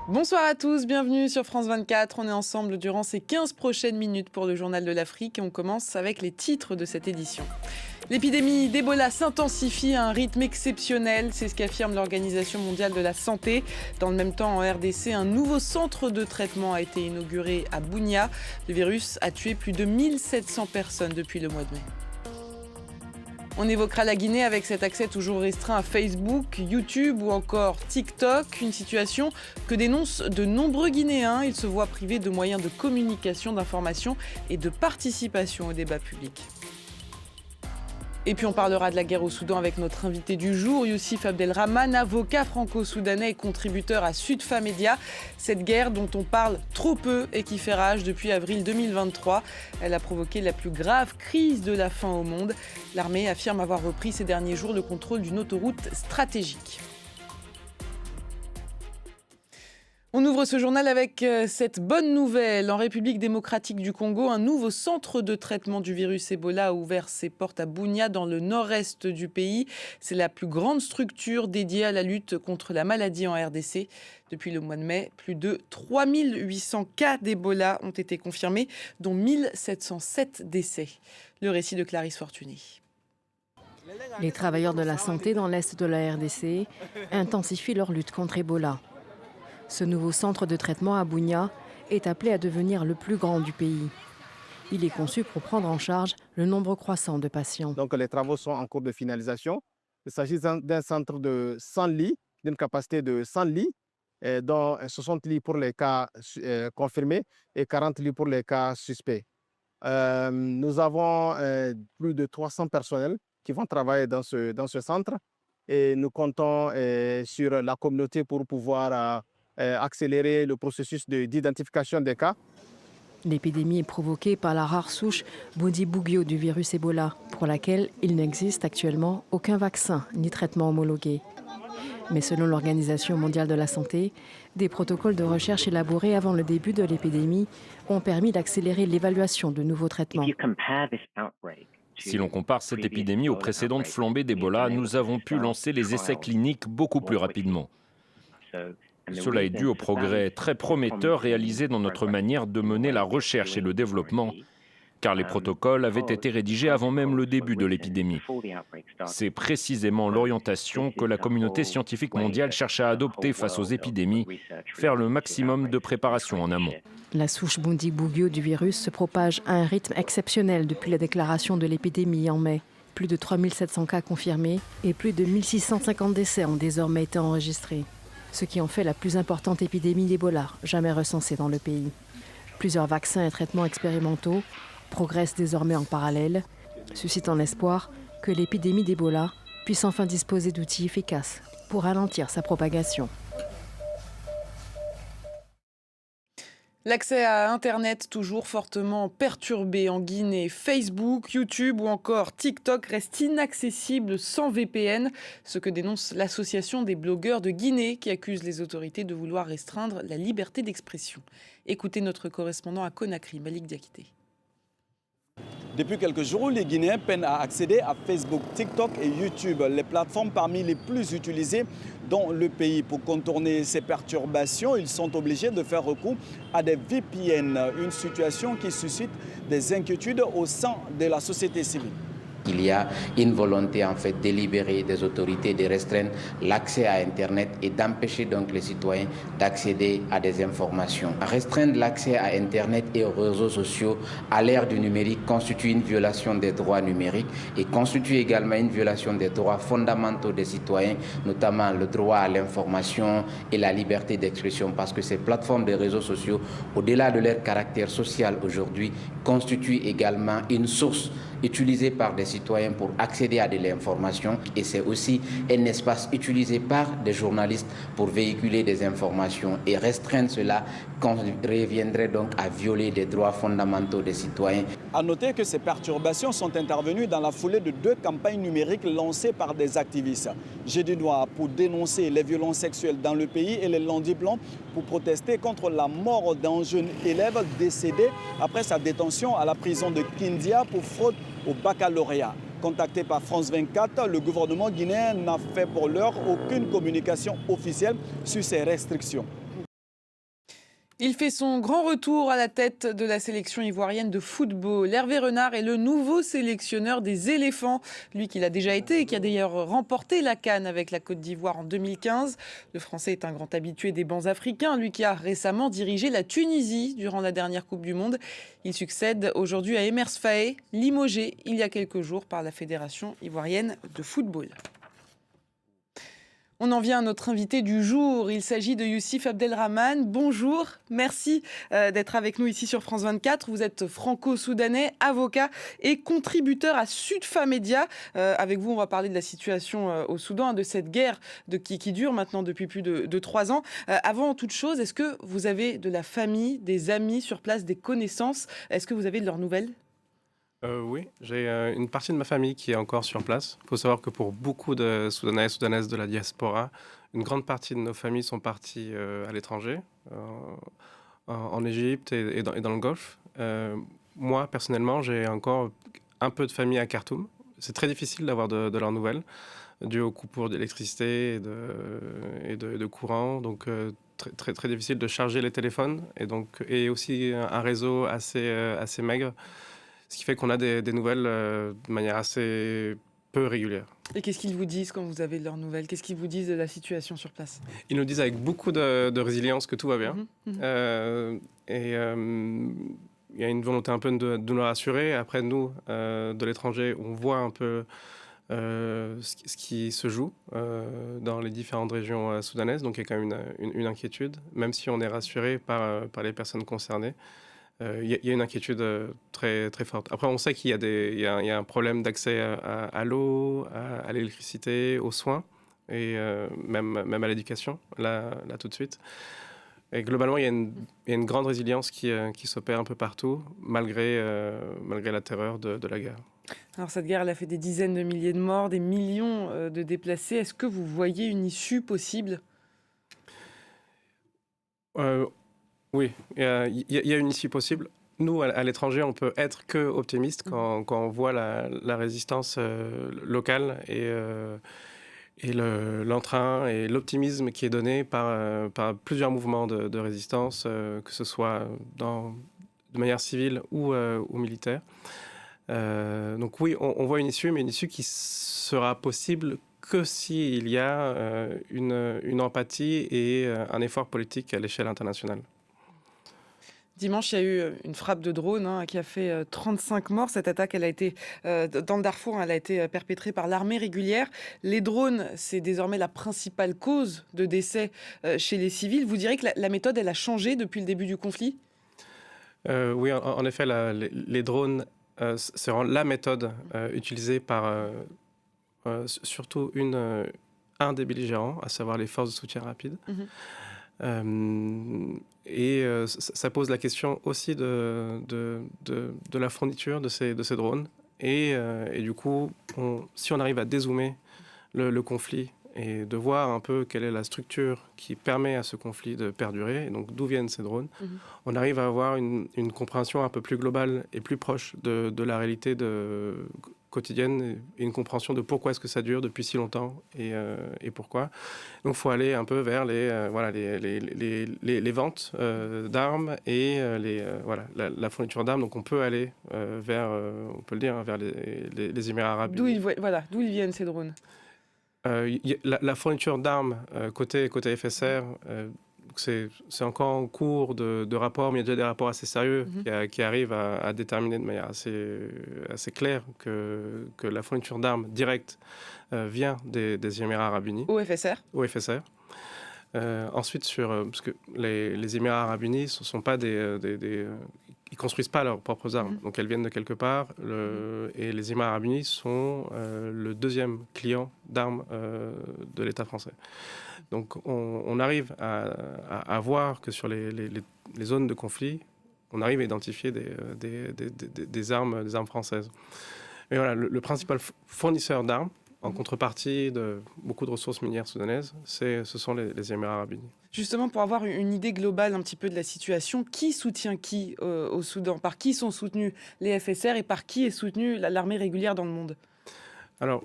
Bonsoir à tous, bienvenue sur France 24. On est ensemble durant ces 15 prochaines minutes pour le Journal de l'Afrique et on commence avec les titres de cette édition. L'épidémie d'Ebola s'intensifie à un rythme exceptionnel, c'est ce qu'affirme l'Organisation mondiale de la santé. Dans le même temps, en RDC, un nouveau centre de traitement a été inauguré à Bunia. Le virus a tué plus de 1700 personnes depuis le mois de mai. On évoquera la Guinée avec cet accès toujours restreint à Facebook, YouTube ou encore TikTok. Une situation que dénoncent de nombreux Guinéens. Ils se voient privés de moyens de communication, d'information et de participation au débat public. Et puis on parlera de la guerre au Soudan avec notre invité du jour, Youssif Abdelrahman, avocat franco-soudanais et contributeur à Sudfa Média. Cette guerre dont on parle trop peu et qui fait rage depuis avril 2023. Elle a provoqué la plus grave crise de la faim au monde. L'armée affirme avoir repris ces derniers jours le contrôle d'une autoroute stratégique. On ouvre ce journal avec cette bonne nouvelle. En République démocratique du Congo, un nouveau centre de traitement du virus Ebola a ouvert ses portes à Bunia, dans le nord-est du pays. C'est la plus grande structure dédiée à la lutte contre la maladie en RDC. Depuis le mois de mai, plus de 3800 cas d'Ebola ont été confirmés, dont 1707 décès. Le récit de Clarisse Fortuné. Les travailleurs de la santé dans l'est de la RDC intensifient leur lutte contre Ebola. Ce nouveau centre de traitement à Bunia est appelé à devenir le plus grand du pays. Il est conçu pour prendre en charge le nombre croissant de patients. Donc les travaux sont en cours de finalisation. Il s'agit d'un centre de 100 lits, d'une capacité de 100 lits, dont 60 lits pour les cas confirmés et 40 lits pour les cas suspects. Nous avons plus de 300 personnels qui vont travailler dans ce centre et nous comptons sur la communauté pour pouvoir accélérer le processus d'identification des cas. L'épidémie est provoquée par la rare souche Bundibugyo du virus Ebola, pour laquelle il n'existe actuellement aucun vaccin ni traitement homologué. Mais selon l'Organisation mondiale de la santé, des protocoles de recherche élaborés avant le début de l'épidémie ont permis d'accélérer l'évaluation de nouveaux traitements. Si l'on compare cette épidémie aux précédentes flambées d'Ebola, nous avons pu lancer les essais cliniques beaucoup plus rapidement. Cela est dû aux progrès très prometteurs réalisés dans notre manière de mener la recherche et le développement, car les protocoles avaient été rédigés avant même le début de l'épidémie. C'est précisément l'orientation que la communauté scientifique mondiale cherche à adopter face aux épidémies, faire le maximum de préparation en amont. La souche Bundibugyo du virus se propage à un rythme exceptionnel depuis la déclaration de l'épidémie en mai. Plus de 3700 cas confirmés et plus de 1650 décès ont désormais été enregistrés, ce qui en fait la plus importante épidémie d'Ebola jamais recensée dans le pays. Plusieurs vaccins et traitements expérimentaux progressent désormais en parallèle, suscitant l'espoir que l'épidémie d'Ebola puisse enfin disposer d'outils efficaces pour ralentir sa propagation. L'accès à Internet toujours fortement perturbé en Guinée. Facebook, YouTube ou encore TikTok restent inaccessibles sans VPN, ce que dénonce l'Association des blogueurs de Guinée qui accuse les autorités de vouloir restreindre la liberté d'expression. Écoutez notre correspondant à Conakry, Malik Diakité. Depuis quelques jours, les Guinéens peinent à accéder à Facebook, TikTok et YouTube, les plateformes parmi les plus utilisées dans le pays. Pour contourner ces perturbations, ils sont obligés de faire recours à des VPN, une situation qui suscite des inquiétudes au sein de la société civile. Il y a une volonté en fait délibérée des autorités de restreindre l'accès à Internet et d'empêcher donc les citoyens d'accéder à des informations. Restreindre l'accès à Internet et aux réseaux sociaux à l'ère du numérique constitue une violation des droits numériques et constitue également une violation des droits fondamentaux des citoyens, notamment le droit à l'information et la liberté d'expression, parce que ces plateformes de réseaux sociaux, au-delà de leur caractère social aujourd'hui, constituent également une source utilisée par des citoyens pour accéder à de l'information et c'est aussi un espace utilisé par des journalistes pour véhiculer des informations et restreindre cela reviendrait donc à violer des droits fondamentaux des citoyens. À noter que ces perturbations sont intervenues dans la foulée de 2 campagnes numériques lancées par des activistes. Jeudi noir pour dénoncer les violences sexuelles dans le pays et les lundis blancs pour protester contre la mort d'un jeune élève décédé après sa détention à la prison de Kindia pour fraude au baccalauréat. Contacté par France 24, le gouvernement guinéen n'a fait pour l'heure aucune communication officielle sur ces restrictions. Il fait son grand retour à la tête de la sélection ivoirienne de football. Hervé Renard est le nouveau sélectionneur des éléphants. Lui qui l'a déjà été et qui a d'ailleurs remporté la CAN avec la Côte d'Ivoire en 2015. Le Français est un grand habitué des bancs africains. Lui qui a récemment dirigé la Tunisie durant la dernière Coupe du Monde. Il succède aujourd'hui à Emers Faé, limogé il y a quelques jours par la Fédération ivoirienne de football. On en vient à notre invité du jour. Il s'agit de Youssif Abdelrahman. Bonjour, merci d'être avec nous ici sur France 24. Vous êtes franco-soudanais, avocat et contributeur à Sudfa Média. Avec vous, on va parler de la situation au Soudan, de cette guerre qui dure maintenant depuis plus de 3 ans. Avant toute chose, est-ce que vous avez de la famille, des amis sur place, des connaissances? Est-ce que vous avez de leurs nouvelles? Oui, j'ai une partie de ma famille qui est encore sur place. Il faut savoir que pour beaucoup de Soudanais et Soudanaises de la diaspora, une grande partie de nos familles sont parties à l'étranger, en Égypte et dans le Golfe. Moi, personnellement, j'ai encore un peu de famille à Khartoum. C'est très difficile d'avoir de leurs nouvelles, dû aux coupures d'électricité et de courant. Donc, très, très difficile de charger les téléphones et aussi un réseau assez maigre. Ce qui fait qu'on a des nouvelles de manière assez peu régulière. Et qu'est-ce qu'ils vous disent quand vous avez de leurs nouvelles? Qu'est-ce qu'ils vous disent de la situation sur place? Ils nous disent avec beaucoup de résilience que tout va bien. Il y a une volonté un peu de nous rassurer. Après, nous, de l'étranger, on voit un peu ce qui se joue dans les différentes régions soudanaises. Donc, il y a quand même une inquiétude, même si on est rassuré par les personnes concernées. Il y a une inquiétude très, très forte. Après, on sait qu'il y a un problème d'accès à l'eau, à l'électricité, aux soins et même à l'éducation, là tout de suite. Et globalement, il y a une grande résilience qui s'opère un peu partout, malgré la terreur de la guerre. Alors cette guerre, elle a fait des dizaines de milliers de morts, des millions de déplacés. Est-ce que vous voyez une issue possible? Oui, il y a une issue possible. Nous, à l'étranger, on peut être que optimiste quand on voit la résistance locale et l'entrain et l'optimisme qui est donné par plusieurs mouvements de résistance, que ce soit de manière civile ou militaire. Donc oui, on voit une issue, mais une issue qui sera possible que s'il y a une empathie et un effort politique à l'échelle internationale. Dimanche, il y a eu une frappe de drone qui a fait 35 morts. Cette attaque, elle a été dans le Darfour, elle a été perpétrée par l'armée régulière. Les drones, c'est désormais la principale cause de décès chez les civils. Vous direz que la méthode, elle a changé depuis le début du conflit? Oui, en effet, les drones, c'est vraiment la méthode utilisée par surtout un des belligérants, à savoir les forces de soutien rapide. Ça pose la question aussi de la fourniture de ces drones. Et du coup, si on arrive à dézoomer le conflit et de voir un peu quelle est la structure qui permet à ce conflit de perdurer, et donc d'où viennent ces drones, on arrive à avoir une compréhension un peu plus globale et plus proche de la réalité quotidienne et une compréhension de pourquoi est-ce que ça dure depuis si longtemps et pourquoi. Donc il faut aller un peu vers les ventes d'armes et la fourniture d'armes. Donc on peut aller vers, on peut le dire, vers les Émirats arabes. D'où ils viennent ces drones? La fourniture d'armes côté FSR, c'est encore en cours de rapports, mais il y a déjà des rapports assez sérieux qui arrivent à déterminer de manière assez claire que la fourniture d'armes directe vient des Émirats arabes unis. Au FSR. Ensuite, parce que les Émirats arabes unis, ne sont pas ils construisent pas leurs propres armes, donc elles viennent de quelque part. Et les Émirats arabes unis sont le deuxième client d'armes de l'État français. Donc on arrive à voir que sur les zones de conflit, on arrive à identifier des armes françaises. Mais voilà, le principal fournisseur d'armes, en contrepartie de beaucoup de ressources minières soudanaises, ce sont les Émirats arabes unis. Justement, pour avoir une idée globale un petit peu de la situation, qui soutient qui au Soudan? Par qui sont soutenus les FSR et par qui est soutenue l'armée régulière dans le monde? Alors,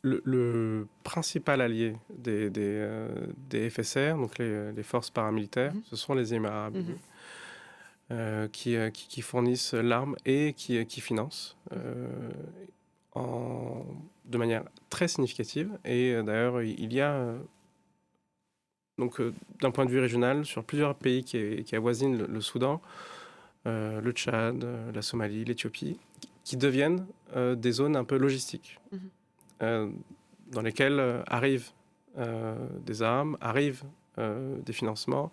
le principal allié des FSR, donc les forces paramilitaires, ce sont les Émirats arabes unis, qui fournissent l'arme et qui financent de manière très significative. Et d'ailleurs, il y a, d'un point de vue régional, sur plusieurs pays qui avoisinent le Soudan, le Tchad, la Somalie, l'Éthiopie, qui deviennent des zones un peu logistiques, dans lesquelles arrivent des armes, arrivent des financements,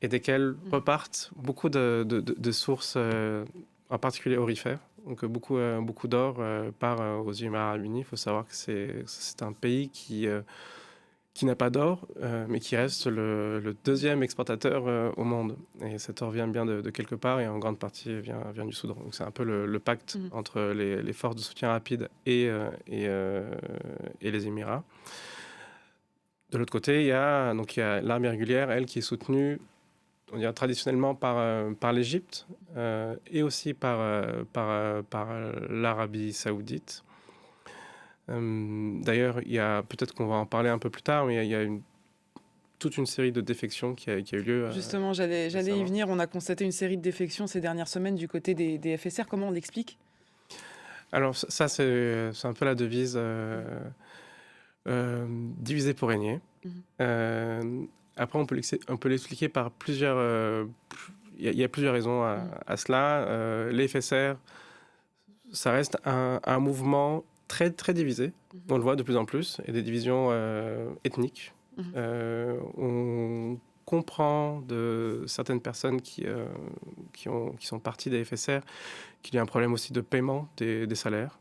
et desquelles repartent beaucoup de sources, en particulier aurifères. Donc beaucoup d'or part aux Émirats arabes unis. Il faut savoir que c'est un pays qui n'a pas d'or, mais qui reste le deuxième exportateur au monde. Et cet or vient bien de quelque part, et en grande partie vient du Soudan. Donc c'est un peu le pacte entre les forces de soutien rapide et les Émirats. De l'autre côté, il y a l'armée régulière, elle, qui est soutenue, on dirait traditionnellement par l'Égypte et aussi par l'Arabie saoudite. D'ailleurs, peut-être qu'on va en parler un peu plus tard, mais il y a toute une série de défections qui a eu lieu. Justement, j'allais y venir. On a constaté une série de défections ces dernières semaines du côté des FSR. Comment on l'explique ? Alors ça, c'est un peu la devise diviser pour régner. Après, on peut l'expliquer par plusieurs... Il y a plusieurs raisons à cela. Les FSR, ça reste un mouvement très, très divisé. On le voit de plus en plus. Et des divisions ethniques. On comprend de certaines personnes qui sont parties des FSR qu'il y a un problème aussi de paiement des salaires.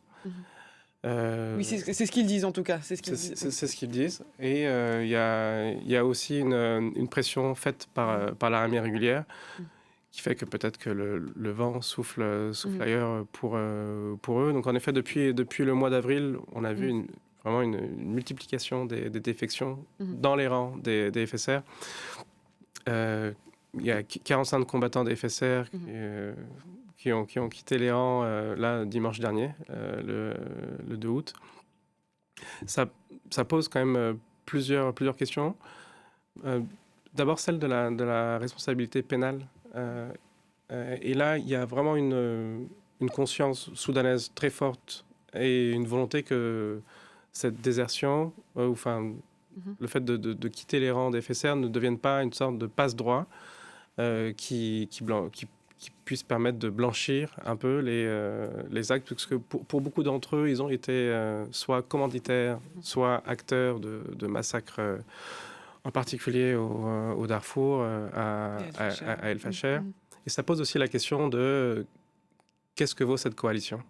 Oui, c'est ce qu'ils disent en tout cas. C'est ce qu'ils disent. Et il y a aussi une pression faite par l'armée régulière qui fait que peut-être que le vent souffle ailleurs pour eux. Donc en effet, depuis le mois d'avril, on a vu vraiment une multiplication des défections dans les rangs des FSR. Il y a 45 combattants des FSR qui ont quitté les rangs là, dimanche dernier, le 2 août. Ça pose quand même plusieurs questions. D'abord, celle de la responsabilité pénale. Et là, il y a vraiment une conscience soudanaise très forte et une volonté que cette désertion, le fait de quitter les rangs des FSR ne devienne pas une sorte de passe-droit qui puisse permettre de blanchir un peu les actes, parce que pour beaucoup d'entre eux, ils ont été soit commanditaires, soit acteurs de massacres, en particulier au Darfour, à El Fasher. Et ça pose aussi la question de qu'est-ce que vaut cette coalition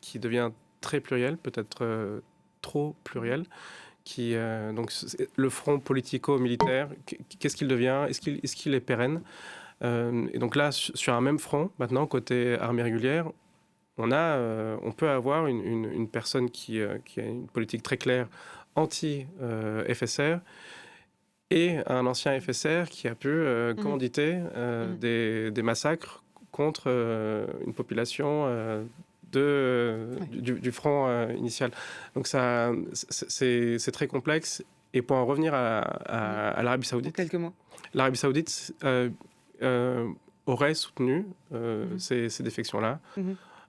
qui devient très plurielle, peut-être trop plurielle. Donc le front politico-militaire, qu'est-ce qu'il devient ? Est-ce qu'il est pérenne ? Et donc là, sur un même front, maintenant, côté armée régulière, on peut avoir une personne qui a une politique très claire anti-FSR et un ancien FSR qui a pu commanditer des massacres contre une population du front initial. Donc c'est très complexe. Et pour en revenir à l'Arabie saoudite... Quelques mots. L'Arabie saoudite aurait soutenu ces défections-là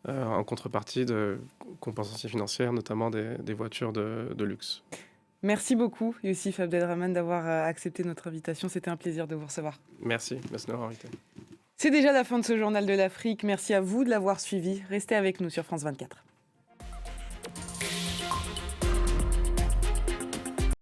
en contrepartie de compensations financières, notamment des voitures de luxe. Merci beaucoup, Youssif Abdelrahman, d'avoir accepté notre invitation. C'était un plaisir de vous recevoir. Merci de m'avoir invité. C'est déjà la fin de ce journal de l'Afrique. Merci à vous de l'avoir suivi. Restez avec nous sur France 24.